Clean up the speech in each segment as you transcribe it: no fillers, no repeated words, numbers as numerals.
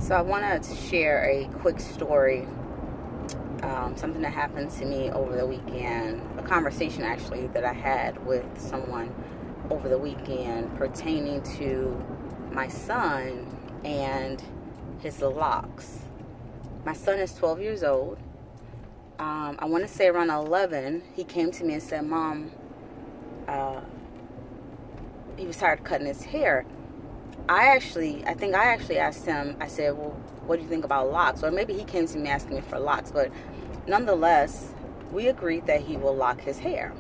So I want to share a quick story, something that happened to me over the weekend, a conversation actually that I had with someone over the weekend pertaining to my son and his locks. My son is 12 years old. I want to say around 11, he came to me and said, "Mom," he was tired of cutting his hair. I think I actually asked him, I said, "Well, what do you think about locks?" Or maybe he came to me asking me for locks, but nonetheless, we agreed that he will lock his hair.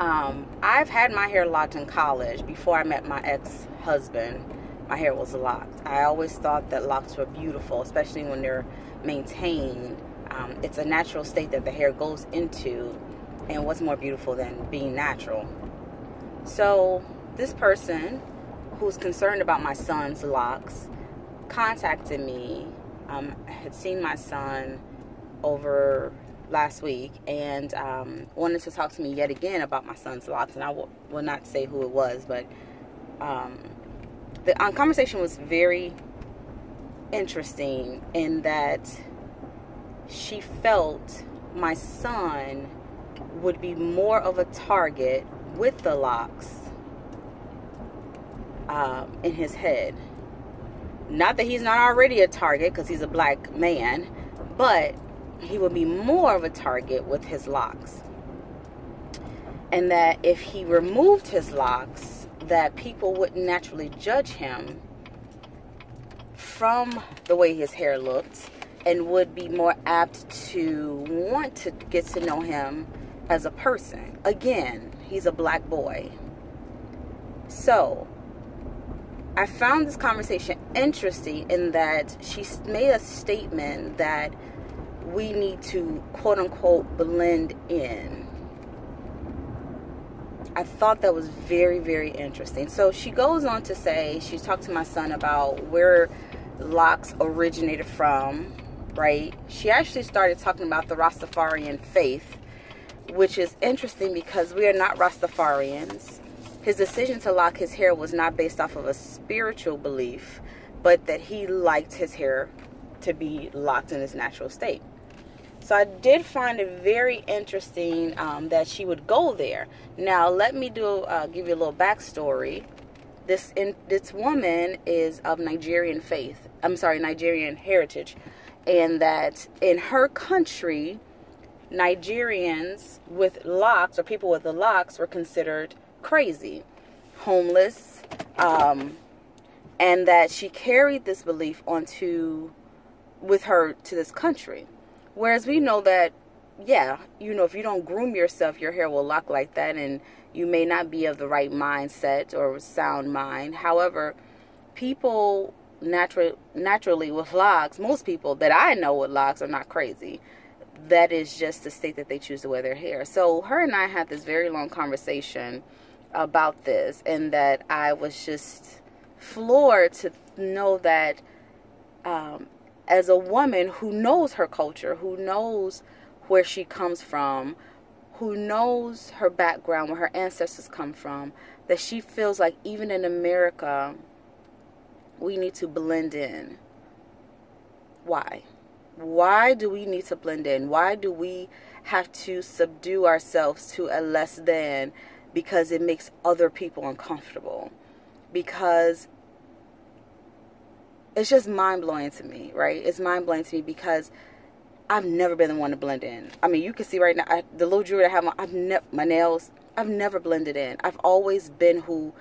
I've had my hair locked in college. Before I met my ex-husband, my hair was locked. I always thought that locks were beautiful, especially when they're maintained. It's a natural state that the hair goes into, and what's more beautiful than being natural? So this person who's concerned about my son's locks contacted me. Had seen my son over last week and wanted to talk to me yet again about my son's locks, and I will not say who it was, but the conversation was very interesting in that she felt my son would be more of a target with the locks in his head. Not that he's not already a target because he's a black man, but he would be more of a target with his locks. And that if he removed his locks, that people wouldn't naturally judge him from the way his hair looked and would be more apt to want to get to know him as a person. Again, he's a black boy. So I found this conversation interesting in that she made a statement that we need to quote unquote blend in. I thought that was very, very interesting. So she goes on to say, she talked to my son about where locks originated from, right? She actually started talking about the Rastafarian faith, which is interesting because we are not Rastafarians. His decision to lock his hair was not based off of a spiritual belief, but that he liked his hair to be locked in its natural state. So I did find it very interesting that she would go there. Now, let me give you a little backstory. This woman is of Nigerian faith. Nigerian heritage. And that in her country, Nigerians with locks, or people with the locks, were considered crazy, homeless, and that she carried this belief with her to this country. Whereas we know that, yeah, if you don't groom yourself, your hair will lock like that, and you may not be of the right mindset or sound mind. However, people naturally with locks, most people that I know with locks are not crazy. That is just the state that they choose to wear their hair. So her and I had this very long conversation about this, and that I was just floored to know that as a woman who knows her culture, who knows where she comes from, who knows her background, where her ancestors come from, that she feels like even in America, we need to blend in. Why? Why do we need to blend in? Why do we have to subdue ourselves to a less than because it makes other people uncomfortable? Because it's just mind-blowing to me, right? It's mind-blowing to me because I've never been the one to blend in. I mean, you can see right now, the little jewelry I have on, my nails, I've never blended in. I've always been who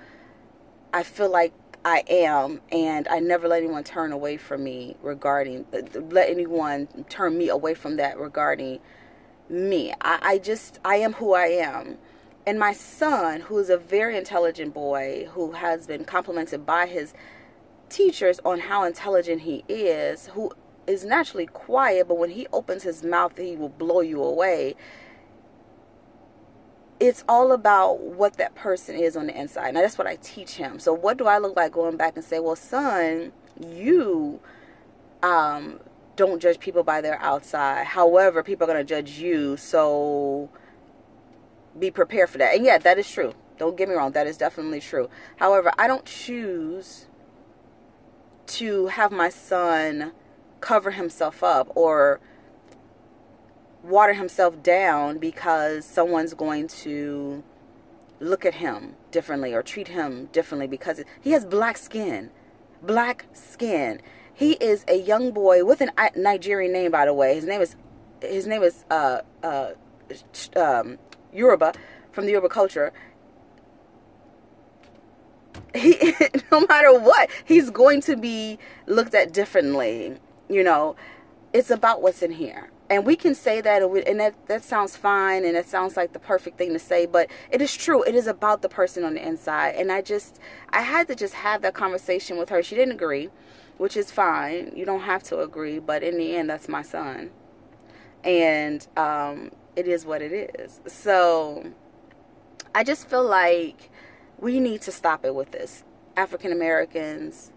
I feel like I am, and I never let anyone turn away from me let anyone turn me away from that regarding me. I am who I am. And my son, who is a very intelligent boy, who has been complimented by his teachers on how intelligent he is, who is naturally quiet, but when he opens his mouth, he will blow you away. It's all about what that person is on the inside. Now, that's what I teach him. So what do I look like going back and say, well, son, you don't judge people by their outside. However, people are going to judge you, so be prepared for that. And yeah, that is true. Don't get me wrong. That is definitely true. However, I don't choose to have my son cover himself up or water himself down because someone's going to look at him differently or treat him differently because he has black skin. Black skin. He is a young boy with a Nigerian name, by the way. His name is Yoruba, from the Yoruba culture. He, no matter what, he's going to be looked at differently. You know, it's about what's in here. And we can say that, and that sounds fine, and it sounds like the perfect thing to say, but it is true. It is about the person on the inside. And I had to just have that conversation with her. She didn't agree, which is fine. You don't have to agree, but in the end, that's my son. And it is what it is. So I just feel like we need to stop it with this. African Americans,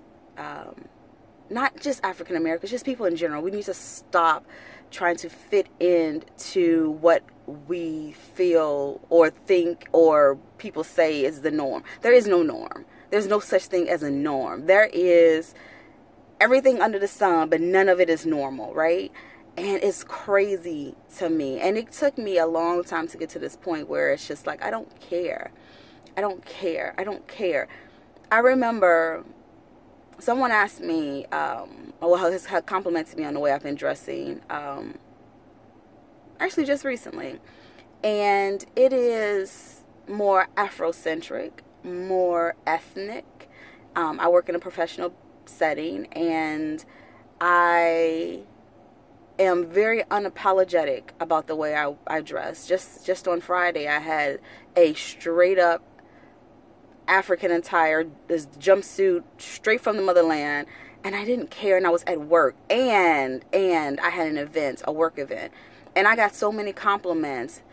not just African Americans, just people in general. We need to stop trying to fit into what we feel or think or people say is the norm. There is no norm. There's no such thing as a norm. There is everything under the sun, but none of it is normal, right? And it's crazy to me. And it took me a long time to get to this point where it's just like, I don't care. I don't care. I don't care. I remember someone asked me, has complimented me on the way I've been dressing, actually just recently. And it is more Afrocentric, more ethnic. I work in a professional setting, and I am very unapologetic about the way I dress. Just on Friday, I had a straight up African attire, this jumpsuit straight from the motherland, and I didn't care, and I was at work, and I had an event, a work event, and I got so many compliments.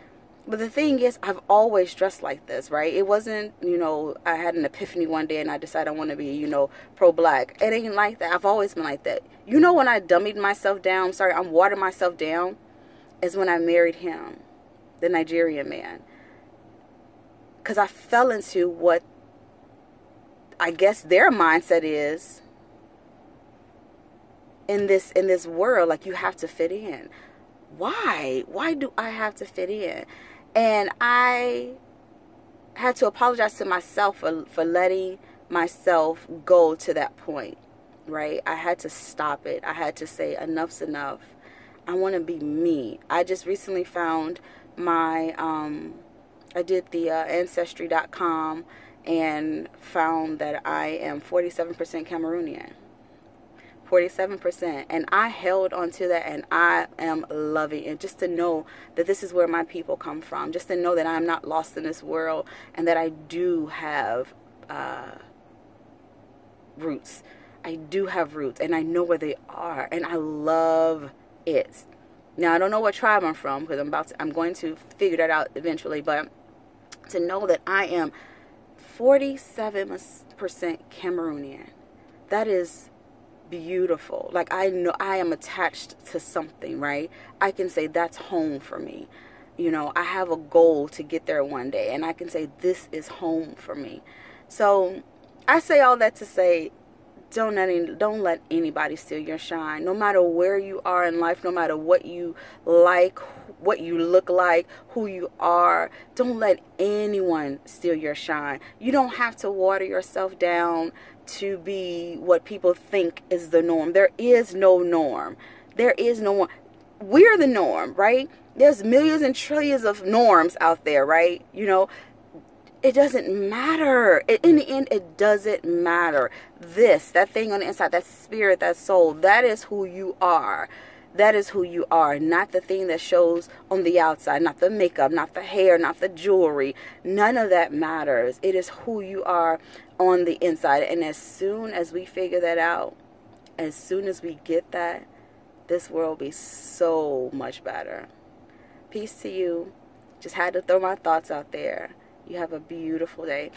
But the thing is, I've always dressed like this, right? It wasn't, you know, I had an epiphany one day and I decided I want to be, you know, pro-black. It ain't like that. I've always been like that. You know, when I dummied myself down, I'm watered myself down, is when I married him, the Nigerian man. Because I fell into what I guess their mindset is in this world, like you have to fit in. Why do I have to fit in? And I had to apologize to myself for letting myself go to that point, right? I had to stop it. I had to say enough's enough. I want to be me. I just recently found my I did the ancestry.com and found that I am 47% Cameroonian. 47%, and I held on to that, and I am loving it. Just to know that this is where my people come from, just to know that I'm not lost in this world, and that I do have roots. I do have roots, and I know where they are, and I love it. Now, I don't know what tribe I'm from, because I'm going to figure that out eventually, but to know that I am 47% Cameroonian, that is beautiful. Like, I know I am attached to something, right? I can say that's home for me. You know, I have a goal to get there one day, and I can say this is home for me. So I say all that to say, don't let anybody steal your shine. No matter where you are in life, no matter what you like, what you look like, who you are, don't let anyone steal your shine. You don't have to water yourself down to be what people think is the norm. There is no norm. There is no one. We're the norm, right? There's millions and trillions of norms out there, right? You know, it doesn't matter. In the end, it doesn't matter. That thing on the inside, that spirit, that soul, that is who you are. That is who you are, not the thing that shows on the outside, not the makeup, not the hair, not the jewelry. None of that matters. It is who you are on the inside. And as soon as we figure that out, as soon as we get that, this world will be so much better. Peace to you. Just had to throw my thoughts out there. You have a beautiful day.